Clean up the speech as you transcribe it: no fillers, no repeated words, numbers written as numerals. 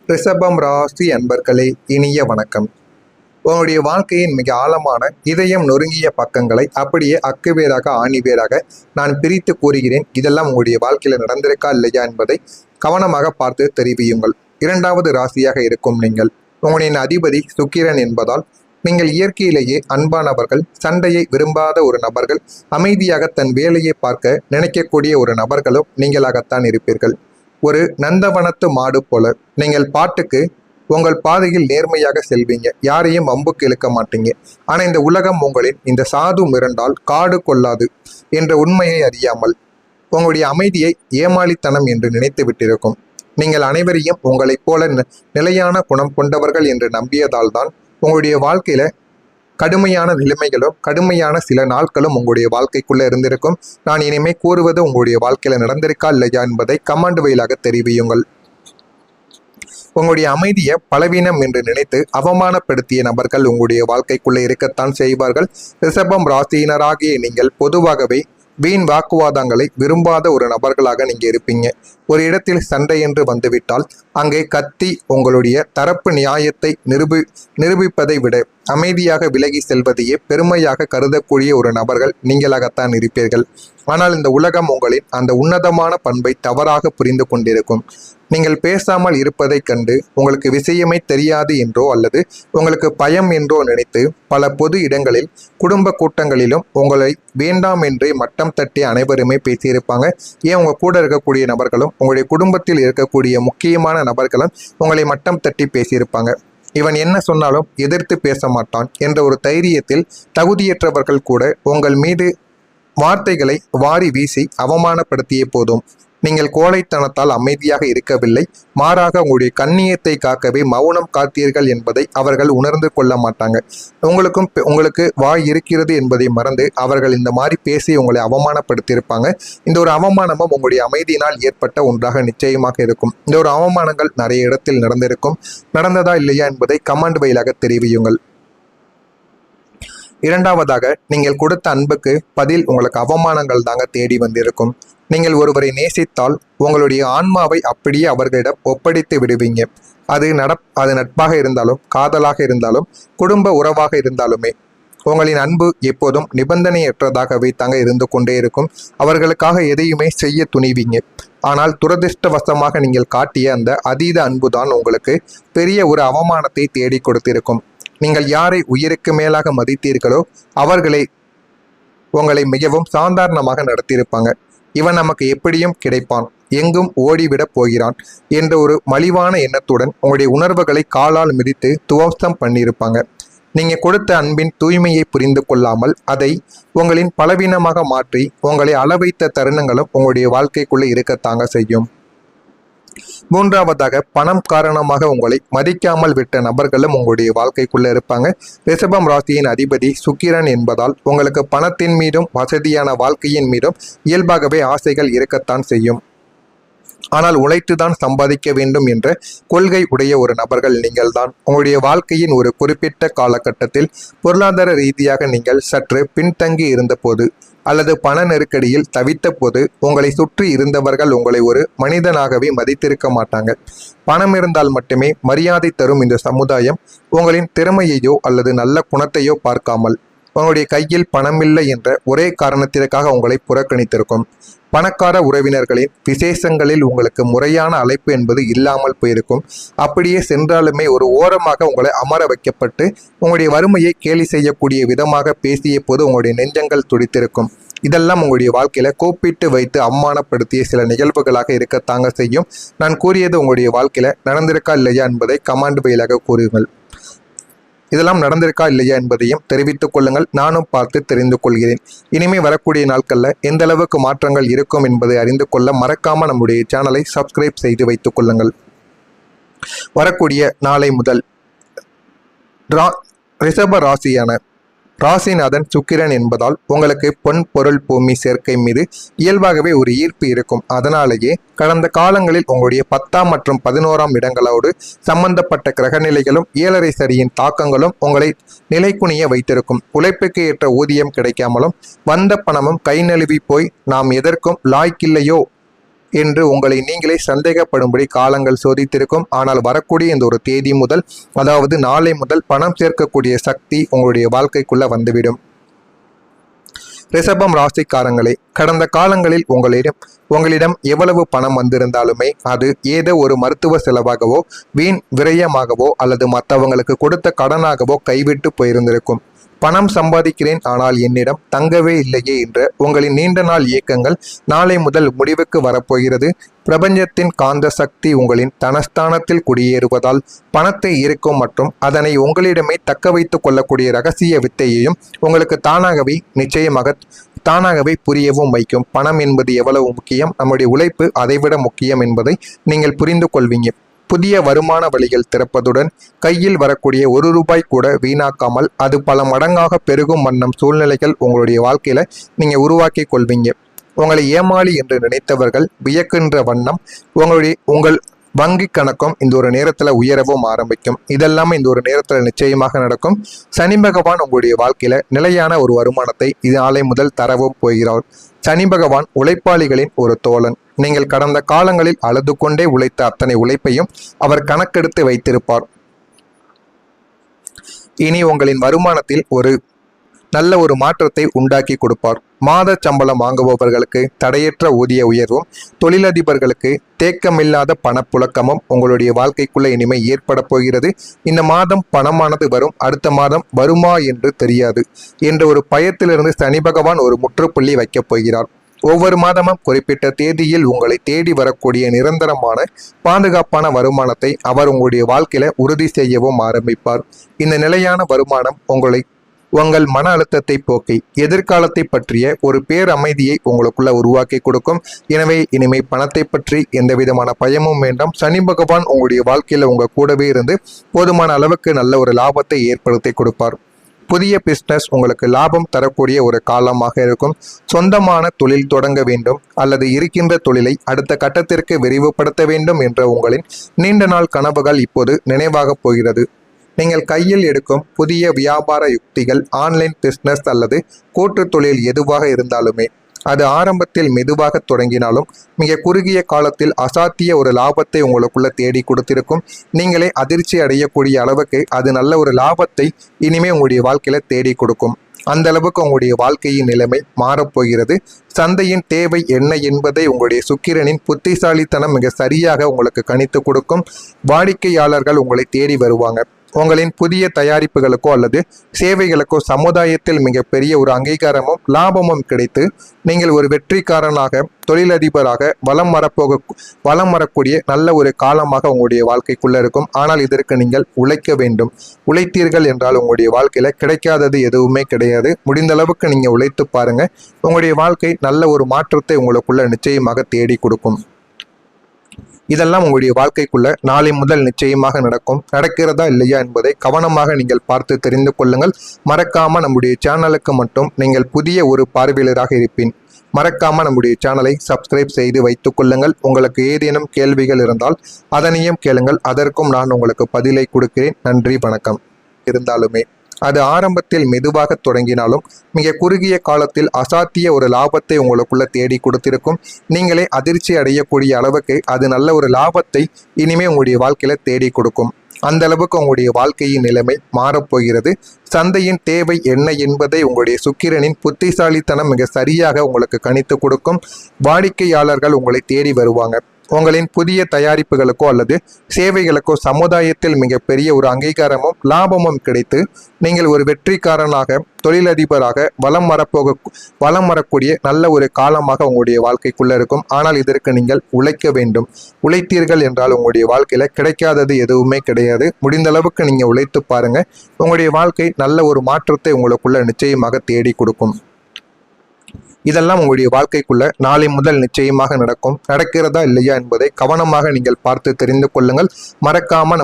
ரிஷபம் ராசி அன்பர்களே, இனிய வணக்கம். உங்களுடைய வாழ்க்கையின் மிக ஆழமான இதயம் நொறுங்கிய பக்கங்களை அப்படியே அக்குவேராக ஆணிவேராக நான் பிரித்து கூறுகிறேன். இதெல்லாம் உங்களுடைய வாழ்க்கையில் நடந்திருக்கா இல்லையா என்பதை கவனமாக பார்த்து தெரிவியுங்கள். இரண்டாவது ராசியாக இருக்கும் நீங்கள், உங்களின் அதிபதி சுக்கிரன் என்பதால் நீங்கள் இயற்கையிலேயே அன்பானவர்கள், சண்டையை விரும்பாத ஒரு நபர்கள், அமைதியாக தன் வேலையை பார்க்க நினைக்கக்கூடிய ஒரு நபர்களும் நீங்களாகத்தான் இருப்பீர்கள். ஒரு நந்தவனத்து மாடு போல நீங்கள் பாட்டுக்கு உங்கள் பாதையில் நேர்மையாக செல்வீங்க, யாரையும் அம்புக்கு இழுக்க மாட்டீங்க. ஆனால் இந்த உலகம் உங்களின் இந்த சாது மிரண்டால் காடு கொள்ளாது என்ற உண்மையை அறியாமல் உங்களுடைய அமைதியை ஏமாளித்தனம் என்று நினைத்து விட்டிருக்கும். நீங்கள் அனைவரையும் உங்களைப் போல நிலையான குணம் கொண்டவர்கள் என்று நம்பியதால் தான் உங்களுடைய வாழ்க்கையில கடுமையான நிலைமைகளும் கடுமையான சில நாட்களும் உங்களுடைய வாழ்க்கைக்குள்ள இருந்திருக்கும். நான் இனிமே கூறுவது உங்களுடைய வாழ்க்கையில நடந்திருக்கா இல்லையா என்பதை கமெண்ட் வழியாக தெரிவியுங்கள். உங்களுடைய அமைதியை பலவீனம் என்று நினைத்து அவமானப்படுத்திய நபர்கள் உங்களுடைய வாழ்க்கைக்குள்ளே இருக்கத்தான் செய்வார்கள். ரிஷபம் ராசியினராகிய நீங்கள் பொதுவாகவே வீண் வாக்குவாதங்களை விரும்பாத ஒரு நபர்களாக நீங்க இருப்பீங்க. ஒரு இடத்தில் சண்டை என்று வந்துவிட்டால் அங்கே கத்தி உங்களுடைய தரப்பு நியாயத்தை நிரூபிப்பதை விட அமைதியாக விலகி செல்வதையே பெருமையாக கருதக்கூடிய ஒரு நபர்கள் நீங்களாகத்தான் இருப்பீர்கள். ஆனால் இந்த உலகம் உங்களின் அந்த உன்னதமான பண்பை தவறாக புரிந்து கொண்டிருக்கும். நீங்கள் பேசாமல் இருப்பதை கண்டு உங்களுக்கு விஷயமே தெரியாது என்றோ அல்லது உங்களுக்கு பயம் என்றோ நினைத்து பல பொது இடங்களில் குடும்ப கூட்டங்களிலும் உங்களை வேண்டாம் என்றே மட்டம் தட்டி அனைவருமே பேசியிருப்பாங்க. ஏன் உங்க கூட இருக்கக்கூடிய நபர்களும் உங்களுடைய குடும்பத்தில் இருக்கக்கூடிய முக்கியமான நபர்களும் உங்களை மட்டம் தட்டி பேசியிருப்பாங்க. இவன் என்ன சொன்னாலும் எதிர்த்து பேச மாட்டான் என்ற ஒரு தைரியத்தில் தகுதியற்றவர்கள் கூட உங்கள் மீது வார்த்தைகளை வாரி வீசி அவமானப்படுத்திய போதும் நீங்கள் கோழைத்தனத்தால் அமைதியாக இருக்கவில்லை, மாறாக உங்களுடைய கண்ணியத்தை காக்கவே மௌனம் காத்தீர்கள் என்பதை அவர்கள் உணர்ந்து கொள்ள மாட்டாங்க. உங்களுக்கு வாய் இருக்கிறது என்பதை மறந்து அவர்கள் இந்த மாதிரி பேசி உங்களை அவமானப்படுத்தியிருப்பாங்க. இந்த ஒரு அவமானமும் உங்களுடைய அமைதியினால் ஏற்பட்ட ஒன்றாக நிச்சயமாக இருக்கும். இந்த ஒரு அவமானங்கள் நிறைய இடத்தில் நடந்திருக்கும். நடந்ததா இல்லையா என்பதை கமெண்ட் வழியாக தெரிவியுங்கள். இரண்டாவதாக, நீங்கள் கொடுத்த அன்புக்கு பதில் உங்களுக்கு அவமானங்கள் தாங்க தேடி வந்திருக்கும். நீங்கள் ஒருவரை நேசித்தால் உங்களுடைய ஆன்மாவை அப்படியே அவர்களிடம் ஒப்படைத்து விடுவீங்க. அது நட்பாக இருந்தாலும், காதலாக இருந்தாலும், குடும்ப உறவாக இருந்தாலுமே உங்களின் அன்பு எப்போதும் நிபந்தனையற்றதாகவே தாங்க இருந்து கொண்டே இருக்கும். அவர்களுக்காக எதையுமே செய்ய துணிவீங்க. ஆனால் துரதிர்ஷ்டவசமாக நீங்கள் காட்டிய அந்த அதீத அன்புதான் உங்களுக்கு பெரிய ஒரு அவமானத்தை தேடி கொடுத்திருக்கும். நீங்கள் யாரை உயிருக்கு மேலாக மதித்தீர்களோ அவர்களை உங்களை மிகவும் சாதாரணமாக நடத்தியிருப்பாங்க. இவன் நமக்கு எப்படியும் கிடைப்பான், எங்கும் ஓடிவிடப் போகிறான் என்ற ஒரு மலிவான எண்ணத்துடன் உங்களுடைய உணர்வுகளை காலால் மிதித்து துவம்சம் பண்ணியிருப்பாங்க. நீங்கள் கொடுத்த அன்பின் தூய்மையை புரிந்து கொள்ளாமல் அதை உங்களின் பலவீனமாக மாற்றி உங்களை அளவைத்த தருணங்களும் உங்களுடைய வாழ்க்கைக்குள்ளே இருக்கத்தாங்க செய்யும். மூன்றாவதாக, பணம் காரணமாக உங்களை மதிக்காமல் விட்ட நபர்களும் உங்களுடைய வாழ்க்கைக்குள்ள இருப்பாங்க. ரிஷபம் ராசியின் அதிபதி சுக்கிரன் என்பதால் உங்களுக்கு பணத்தின் மீதும் வசதியான வாழ்க்கையின் மீதும் இயல்பாகவே ஆசைகள் இருக்கத்தான் செய்யும். ஆனால் உழைத்துதான் சம்பாதிக்க வேண்டும் என்ற கொள்கை உடைய ஒரு நபர்கள் நீங்கள் தான். உங்களுடைய வாழ்க்கையின் ஒரு குறிப்பிட்ட காலகட்டத்தில் பொருளாதார ரீதியாக நீங்கள் சற்று பின்தங்கி இருந்தபோது அல்லது பண நெருக்கடியில் தவித்த போது உங்களை சுற்றி இருந்தவர்கள் உங்களை ஒரு மனிதனாகவே மதித்திருக்க மாட்டாங்க. பணம் இருந்தால் மட்டுமே மரியாதை தரும் இந்த சமுதாயம் உங்களின் திறமையையோ அல்லது நல்ல குணத்தையோ பார்க்காமல் உங்களுடைய கையில் பணமில்லை என்ற ஒரே காரணத்திற்காக உங்களை புறக்கணித்திருக்கும். பணக்கார உறவினர்களின் விசேஷங்களில் உங்களுக்கு முறையான அழைப்பு என்பது இல்லாமல் போயிருக்கும். அப்படியே சென்றாலுமே ஒரு ஓரமாக உங்களை அமர வைக்கப்பட்டு உங்களுடைய வறுமையை கேலி செய்யக்கூடிய விதமாக பேசிய போது உங்களுடைய நெஞ்சங்கள் துடித்திருக்கும். இதெல்லாம் உங்களுடைய வாழ்க்கையில கூப்பிட்டு வைத்து அவமானப்படுத்திய சில நிகழ்வுகளாக இருக்கத்தாங்க செய்யும். நான் கூறியது உங்களுடைய வாழ்க்கையில நடந்திருக்கா இல்லையா என்பதை கமெண்ட் வழியாக கூறுங்கள். இதெல்லாம் நடந்திருக்கா இல்லையா என்பதையும் தெரிவித்துக் கொள்ளுங்கள். நானும் பார்த்து தெரிந்து கொள்கிறேன். இனிமே வரக்கூடிய நாட்களில் எந்த அளவுக்கு மாற்றங்கள் இருக்கும் என்பதை அறிந்து கொள்ள மறக்காம நம்முடைய சேனலை சப்ஸ்கிரைப் செய்து வைத்துக் கொள்ளுங்கள். வரக்கூடிய நாளை முதல் ரிஷப ராசியான ராசிநாதன் சுக்கிரன் என்பதால் உங்களுக்கு பொன் பொருள் பூமி சேர்க்கை மீது இயல்பாகவே ஒரு ஈர்ப்பு இருக்கும். அதனாலேயே கடந்த காலங்களில் உங்களுடைய 10ஆம் மற்றும் 11ஆம் இடங்களோடு சம்பந்தப்பட்ட கிரகநிலைகளும் 7.5 சனியின் தாக்கங்களும் உங்களை நிலைக்குனிய வைத்திருக்கும். உழைப்புக்கு ஏற்ற ஊதியம் கிடைக்காமலும் வந்த பணமும் கை நழுவி போய் நாம் எதற்கும் லாய்க்கில்லையோ என்று உங்களை நீங்களே சந்தேகப்படும்படி காலங்கள் சோதித்திருக்கும். ஆனால் வரக்கூடிய இந்த ஒரு தேதி முதல், அதாவது நாளை முதல் பணம் சேர்க்கக்கூடிய சக்தி உங்களுடைய வாழ்க்கைக்குள்ள வந்துவிடும். ரிஷபம் ராசிக்காரங்களே, கடந்த காலங்களில் உங்களிடம் எவ்வளவு பணம் வந்திருந்தாலுமே அது ஏதோ ஒரு மருத்துவ செலவாகவோ, வீண் விரயமாகவோ அல்லது மற்றவங்களுக்கு கொடுத்த கடனாகவோ கைவிட்டு போயிருந்திருக்கும். பணம் சம்பாதிக்கிறேன், ஆனால் என்னிடம் தங்கவே இல்லையே என்ற உங்களின் நீண்ட நாள் இயக்கங்கள் நாளை முதல் முடிவுக்கு வரப்போகிறது. பிரபஞ்சத்தின் காந்த சக்தி உங்களின் தனஸ்தானத்தில் குடியேறுவதால் பணத்தை ஈர்க்கும் மற்றும் அதனை உங்களிடமே தக்க வைத்துக் கொள்ளக்கூடிய ரகசிய வித்தையையும் உங்களுக்கு தானாகவே புரியவும் வைக்கும். பணம் என்பது எவ்வளவு முக்கியம், நம்முடைய உழைப்பு அதைவிட முக்கியம் என்பதை நீங்கள் புரிந்து கொள்வீங்க. புதிய வருமான வழிகள் திறப்பதுடன் கையில் வரக்கூடிய ₹1 கூட வீணாக்காமல் அது பல மடங்காக பெருகும் வண்ணம் சூழ்நிலைகள் உங்களுடைய வாழ்க்கையில நீங்க உருவாக்கி கொள்வீங்க. உங்களை ஏமாளி என்று நினைத்தவர்கள் வியக்கின்ற வண்ணம் உங்கள் வங்கி கணக்கும் இந்த ஒரு நேரத்துல உயரவும் ஆரம்பிக்கும். இதெல்லாமே இந்த ஒரு நேரத்துல நிச்சயமாக நடக்கும். சனி பகவான் உங்களுடைய வாழ்க்கையில நிலையான ஒரு வருமானத்தை இது நாளை முதல் தரவும் போகிறார். சனி பகவான் உழைப்பாளிகளின் ஒரு தோழன். நீங்கள் கடந்த காலங்களில் அழுது கொண்டே உழைத்த அத்தனை உழைப்பையும் அவர் கணக்கெடுத்து வைத்திருப்பார். இனி உங்களின் வருமானத்தில் நல்ல ஒரு மாற்றத்தை உண்டாக்கி கொடுப்பார். மாத சம்பளம் வாங்குபவர்களுக்கு தடையற்ற ஊதிய உயர்வும், தொழிலதிபர்களுக்கு தேக்கமில்லாத பணப்புழக்கமும் உங்களுடைய வாழ்க்கைக்குள்ள இனிமே ஏற்பட போகிறது. இந்த மாதம் பணமானது வரும், அடுத்த மாதம் வருமா என்று தெரியாது என்ற ஒரு பயத்திலிருந்து சனி பகவான் ஒரு முற்றுப்புள்ளி வைக்கப் போகிறார். ஒவ்வொரு மாதமும் குறிப்பிட்ட தேதியில் உங்களை தேடி வரக்கூடிய நிரந்தரமான பாதுகாப்பான வருமானத்தை அவர் உங்களுடைய வாழ்க்கையில உறுதி செய்யவும் ஆரம்பிப்பார். இந்த நிலையான வருமானம் உங்கள் மன அழுத்தத்தை போக்கி எதிர்காலத்தை பற்றிய ஒரு பேரமைதியை உங்களுக்குள்ள உருவாக்கி கொடுக்கும். எனவே இனிமே பணத்தை பற்றி எந்த விதமான பயமும் வேண்டாம். சனி பகவான் உங்களுடைய வாழ்க்கையில உங்க கூடவே இருந்து போதுமான அளவுக்கு நல்ல ஒரு லாபத்தை ஏற்படுத்தி கொடுப்பார். புதிய பிஸ்னஸ் உங்களுக்கு லாபம் தரக்கூடிய ஒரு காலமாக இருக்கும். சொந்தமான தொழில் தொடங்க வேண்டும் அல்லது இருக்கின்ற தொழிலை அடுத்த கட்டத்திற்கு விரிவுபடுத்த வேண்டும் என்ற உங்களின் நீண்ட நாள் கனவுகள் இப்போது நினைவாக போகிறது. நீங்கள் கையில் எடுக்கும் புதிய வியாபார யுக்திகள், ஆன்லைன் பிஸ்னஸ் அல்லது கூட்டு தொழில் எதுவாக இருந்தாலுமே அது ஆரம்பத்தில் மெதுவாக தொடங்கினாலும் மிக குறுகிய காலத்தில் அசாத்திய ஒரு லாபத்தை உங்களுக்குள்ள தேடி கொடுத்திருக்கும். நீங்களே அதிர்ச்சி அடையக்கூடிய அளவுக்கு அது நல்ல ஒரு லாபத்தை இனிமே உங்களுடைய வாழ்க்கையில தேடி கொடுக்கும். அந்த அளவுக்கு உங்களுடைய வாழ்க்கையின் நிலைமை மாறப்போகிறது. சந்தையின் தேவை என்ன என்பதை உங்களுடைய சுக்கிரனின் புத்திசாலித்தனம் மிக சரியாக உங்களுக்கு கணித்து கொடுக்கும். வாடிக்கையாளர்கள் உங்களை தேடி வருவாங்க. உங்களின் புதிய தயாரிப்புகளுக்கோ அல்லது சேவைகளுக்கோ சமுதாயத்தில் மிகப்பெரிய ஒரு அங்கீகாரமும் லாபமும் கிடைத்து நீங்கள் ஒரு வெற்றிக்காரனாக, தொழிலதிபராக வலம் வரக்கூடிய நல்ல ஒரு காலமாக உங்களுடைய வாழ்க்கைக்குள்ள இருக்கும். ஆனால் இதற்கு நீங்கள் உழைக்க வேண்டும். உழைத்தீர்கள் என்றால் உங்களுடைய வாழ்க்கையில கிடைக்காதது எதுவுமே கிடையாது. முடிந்த அளவுக்கு நீங்க உழைத்து பாருங்க. உங்களுடைய வாழ்க்கை நல்ல ஒரு மாற்றத்தை உங்களுக்குள்ள நிச்சயமாக தேடி கொடுக்கும். இதெல்லாம் உங்களுடைய வாழ்க்கைக்குள்ள நாளை முதல் நிச்சயமாக நடக்கிறதா இல்லையா என்பதை கவனமாக நீங்கள் பார்த்து தெரிந்து கொள்ளுங்கள். மறக்காம நம்முடைய சேனலுக்கு மட்டும் நீங்கள் புதிய ஒரு பார்வையாளராக இருப்பேன். மறக்காம நம்முடைய சேனலை சப்ஸ்கிரைப் செய்து வைத்துக் கொள்ளுங்கள். உங்களுக்கு ஏதேனும் கேள்விகள் இருந்தால் அதனையும் கேளுங்கள். அதற்கும் நான் உங்களுக்கு பதிலை கொடுக்கிறேன். நன்றி, வணக்கம். இருந்தாலுமே அது ஆரம்பத்தில் மெதுவாக தொடங்கினாலும் மிக குறுகிய காலத்தில் அசாத்திய ஒரு லாபத்தை உங்களுக்குள்ள தேடி கொடுத்திருக்கும். நீங்களே அதிர்ச்சி அடையக்கூடிய அளவுக்கு அது நல்ல ஒரு லாபத்தை இனிமே உங்களுடைய வாழ்க்கையில தேடி கொடுக்கும். அந்த அளவுக்கு உங்களுடைய வாழ்க்கையின் நிலைமை மாறப்போகிறது. சந்தையின் தேவை என்ன என்பதை உங்களுடைய சுக்கிரனின் புத்திசாலித்தனம் மிக சரியாக உங்களுக்கு கணித்து கொடுக்கும். வாடிக்கையாளர்கள் உங்களை தேடி வருவாங்க. உங்களின் புதிய தயாரிப்புகளுக்கோ அல்லது சேவைகளுக்கோ சமுதாயத்தில் மிகப்பெரிய ஒரு அங்கீகாரமும் லாபமும் கிடைத்து நீங்கள் ஒரு வெற்றிக்காரனாக, தொழிலதிபராக வலம் வரக்கூடிய நல்ல ஒரு காலமாக உங்களுடைய வாழ்க்கைக்குள்ள இருக்கும். ஆனால் இதற்கு நீங்கள் உழைக்க வேண்டும். உழைத்தீர்கள் என்றால் உங்களுடைய வாழ்க்கையில கிடைக்காதது எதுவுமே கிடையாது. முடிந்த அளவுக்கு நீங்க உழைத்து பாருங்க. உங்களுடைய வாழ்க்கை நல்ல ஒரு மாற்றத்தை உங்களுக்குள்ள நிச்சயமாக தேடி கொடுக்கும். இதெல்லாம் உங்களுடைய வாழ்க்கைக்குள்ள நாளை முதல் நிச்சயமாக நடக்கிறதா இல்லையா என்பதை கவனமாக நீங்கள் பார்த்து தெரிந்து கொள்ளுங்கள். மறக்காம